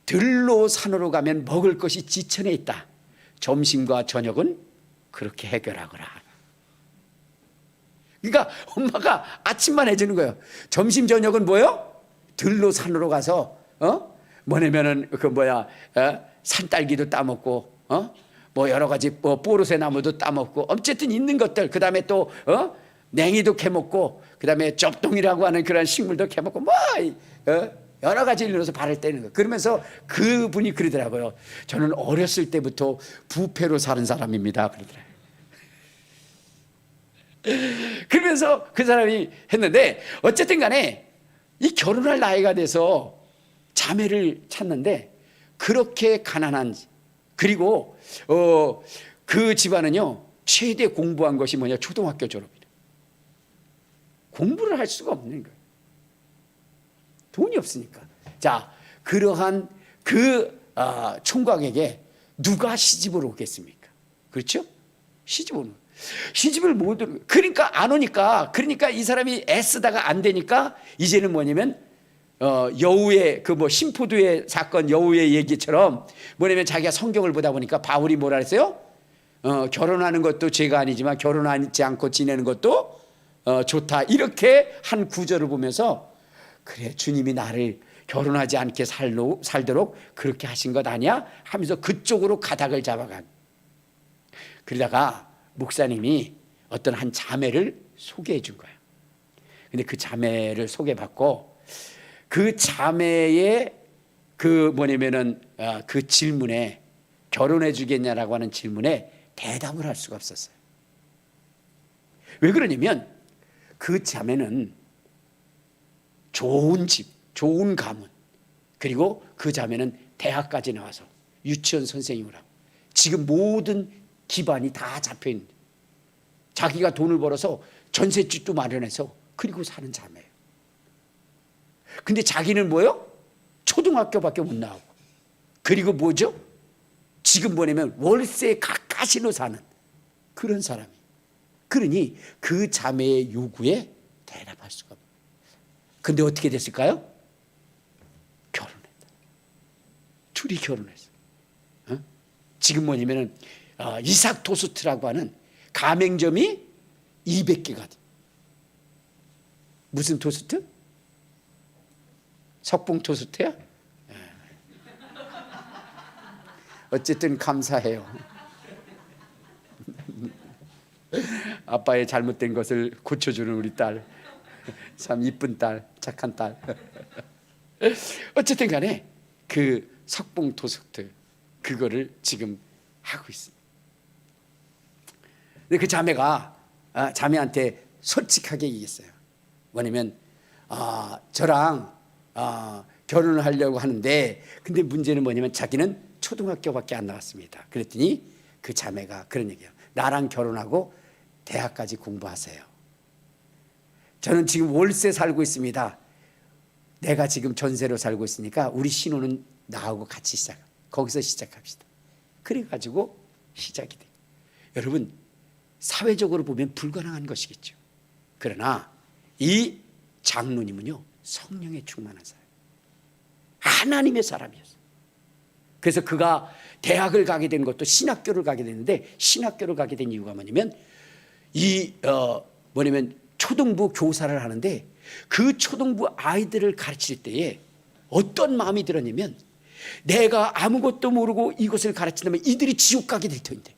들로 산으로 가면 먹을 것이 지천에 있다. 점심과 저녁은 그렇게 해결하거라. 그러니까 엄마가 아침만 해주는 거예요. 점심 저녁은 뭐요? 들로 산으로 가서 뭐냐면은 산딸기도 따먹고 뭐 여러 가지 뽀르세 나무도 따먹고 어쨌든 있는 것들, 그다음에 또 냉이도 캐먹고 그다음에 쩝동이라고 하는 그런 식물도 캐먹고 여러 가지 일로서 발을 떼는 거예요. 그러면서 그분이 그러더라고요. 저는 어렸을 때부터 부패로 사는 사람입니다. 그러더라고요. 그러면서 그 사람이 했는데, 어쨌든 간에 이 결혼할 나이가 돼서 자매를 찾는데, 그렇게 가난한, 그리고 그 집안은요 최대 공부한 것이 뭐냐, 초등학교 졸업이래. 공부를 할 수가 없는 거예요. 돈이 없으니까. 자, 그러한 그 총각에게 누가 시집을 오겠습니까? 그렇죠? 시집을 못 오니까, 그러니까 안 오니까, 그러니까 이 사람이 애쓰다가 안 되니까 이제는 뭐냐면 여우의 그 뭐 심포도의 사건 여우의 얘기처럼 뭐냐면 자기가 성경을 보다 보니까 바울이 뭐라 했어요? 결혼하는 것도 죄가 아니지만 결혼하지 않고 지내는 것도 좋다. 이렇게 한 구절을 보면서 그래 주님이 나를 결혼하지 않게 살도록 그렇게 하신 것 아니야? 하면서 그쪽으로 가닥을 잡아간. 그러다가 목사님이 어떤 한 자매를 소개해 준 거예요. 근데 그 자매를 소개받고 그 자매의 그 뭐냐면은 그 질문에 결혼해 주겠냐라고 하는 질문에 대답을 할 수가 없었어요. 왜 그러냐면 그 자매는 좋은 집, 좋은 가문, 그리고 그 자매는 대학까지 나와서 유치원 선생님을 하고 지금 모든 기반이 다 잡혀 있는데 자기가 돈을 벌어서 전셋집도 마련해서 그리고 사는 자매예요. 근데 자기는 뭐예요? 초등학교밖에 못 나오고 그리고 뭐죠? 지금 뭐냐면 월세 가까시로 사는 그런 사람이. 그러니 그 자매의 요구에 대답할 수가 없어요. 근데 어떻게 됐을까요? 결혼했다. 둘이 결혼했어요. 지금 뭐냐면은 이삭 토스트라고 하는 가맹점이 200개가 돼. 무슨 토스트? 석봉 토스트야? 어쨌든 감사해요. 아빠의 잘못된 것을 고쳐주는 우리 딸. 참 이쁜 딸, 착한 딸. 어쨌든 간에 그 석봉 토스트 그거를 지금 하고 있습니다. 근데 그 자매가 자매한테 솔직하게 얘기했어요. 뭐냐면 저랑 결혼을 하려고 하는데 근데 문제는 뭐냐면 자기는 초등학교밖에 안 나왔습니다. 그랬더니 그 자매가 그런 얘기예요. 나랑 결혼하고 대학까지 공부하세요. 저는 지금 월세 살고 있습니다. 내가 지금 전세로 살고 있으니까 우리 신혼은 나하고 같이 거기서 시작합시다. 그래가지고 시작이 돼요. 여러분 사회적으로 보면 불가능한 것이겠죠. 그러나 이 장로님은요 성령에 충만한 사람, 하나님의 사람이었어요. 그래서 그가 대학을 가게 된 것도 신학교를 가게 됐는데 신학교를 가게 된 이유가 뭐냐면 뭐냐면 초등부 교사를 하는데 그 초등부 아이들을 가르칠 때에 어떤 마음이 들었냐면 내가 아무것도 모르고 이것을 가르친다면 이들이 지옥 가게 될 터인데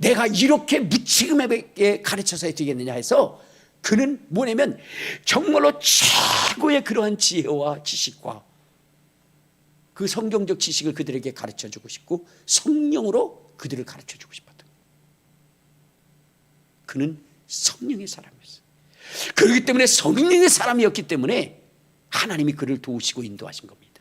내가 이렇게 무책임하게 가르쳐서 되겠느냐 해서 그는 뭐냐면 정말로 최고의 그러한 지혜와 지식과 그 성경적 지식을 그들에게 가르쳐주고 싶고 성령으로 그들을 가르쳐주고 싶었던 거예요. 그는 성령의 사람이었어요. 그렇기 때문에 성령의 사람이었기 때문에 하나님이 그를 도우시고 인도하신 겁니다.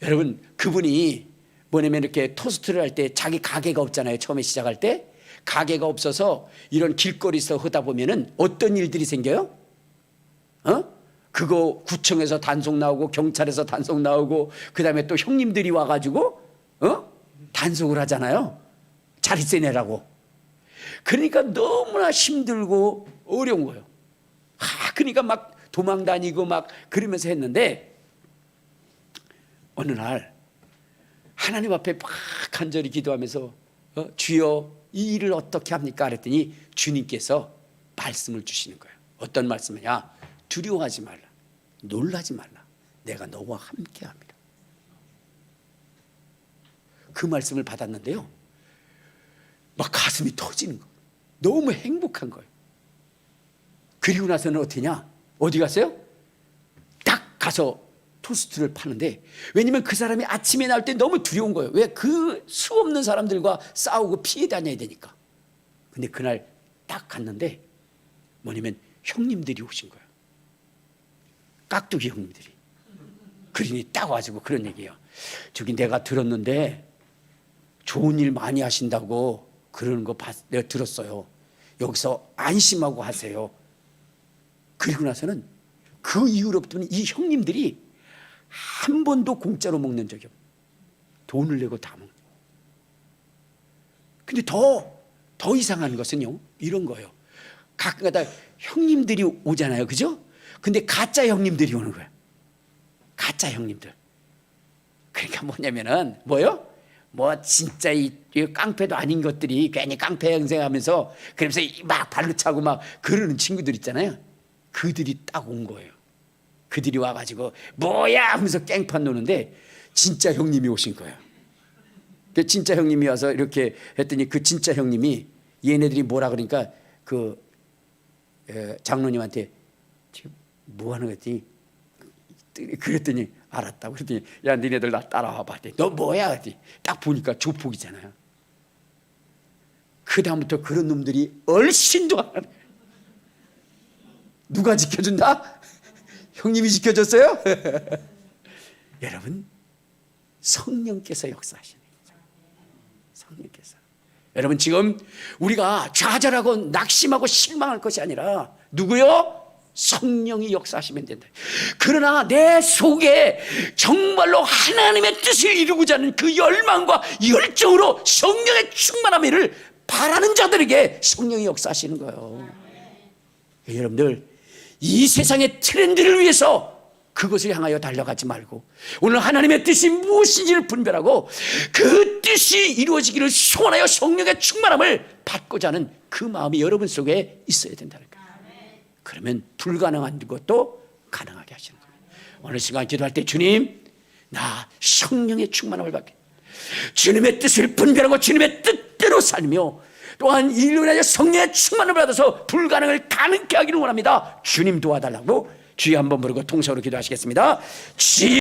여러분 그분이 뭐냐면 이렇게 토스트를 할 때 자기 가게가 없잖아요. 처음에 시작할 때 가게가 없어서 이런 길거리에서 하다 보면은 어떤 일들이 생겨요? 그거 구청에서 단속 나오고 경찰에서 단속 나오고 그 다음에 또 형님들이 와가지고 단속을 하잖아요. 자릿세 내라고. 그러니까 너무나 힘들고 어려운 거예요. 그러니까 막 도망 다니고 막 그러면서 했는데 어느 날 하나님 앞에 막 간절히 기도하면서 주여 이 일을 어떻게 합니까? 그랬더니 주님께서 말씀을 주시는 거예요. 어떤 말씀이냐? 두려워하지 말라, 놀라지 말라, 내가 너와 함께합니다. 그 말씀을 받았는데요 막 가슴이 터지는 거예요. 너무 행복한 거예요. 그리고 나서는 어떠냐? 어디 갔어요? 딱 가서 토스트를 파는데 왜냐면 그 사람이 아침에 나올 때 너무 두려운 거예요. 왜? 그 수 없는 사람들과 싸우고 피해 다녀야 되니까. 근데 그날 딱 갔는데 뭐냐면 형님들이 오신 거예요. 깍두기 형님들이. 그러니 딱 와가지고 그런 얘기예요. 저기 내가 들었는데 좋은 일 많이 하신다고 그러는 거 내가 들었어요. 여기서 안심하고 하세요. 그리고 나서는 그 이후로부터는 이 형님들이 한 번도 공짜로 먹는 적이 없어요. 돈을 내고 다 먹는. 근데 더 이상한 것은요 이런 거예요. 가끔가다 형님들이 오잖아요, 그죠? 근데 가짜 형님들이 오는 거야. 가짜 형님들. 그러니까 뭐냐면은 뭐요? 뭐 진짜 이 깡패도 아닌 것들이 괜히 깡패 행세하면서 그러면서 막 발로 차고 막 그러는 친구들 있잖아요. 그들이 딱 온 거예요. 그들이 와가지고 뭐야 하면서 깽판 노는데 진짜 형님이 오신 거예요. 그 진짜 형님이 와서 이렇게 했더니 그 진짜 형님이 얘네들이 뭐라 그러니까 그 장로님한테 지금 뭐 하는 거지? 그랬더니 알았다고. 그랬더니 야 니네들 나 따라와 봐. 너 뭐야? 그랬더니 딱 보니까 조폭이잖아요. 그 다음부터 그런 놈들이 얼씬도 안 하네. 누가 지켜준다? 형님이 지켜줬어요? 여러분, 성령께서 역사하시는 거죠. 성령께서. 여러분, 지금 우리가 좌절하고 낙심하고 실망할 것이 아니라 누구요? 성령이 역사하시면 된다. 그러나 내 속에 정말로 하나님의 뜻을 이루고자 하는 그 열망과 열정으로 성령의 충만함을 바라는 자들에게 성령이 역사하시는 거예요. 여러분들, 이 세상의 트렌드를 위해서 그것을 향하여 달려가지 말고 오늘 하나님의 뜻이 무엇인지를 분별하고 그 뜻이 이루어지기를 소원하여 성령의 충만함을 받고자 하는 그 마음이 여러분 속에 있어야 된다는 거예요. 그러면 불가능한 것도 가능하게 하시는 거예요. 오늘 시간 기도할 때 주님, 나 성령의 충만함을 받게, 주님의 뜻을 분별하고 주님의 뜻대로 살며 또한 이를 위하여 성령의 충만함을 받아서 불가능을 가능케 하기를 원합니다. 주님 도와달라고 주여 한번 부르고 통성으로 기도하시겠습니다.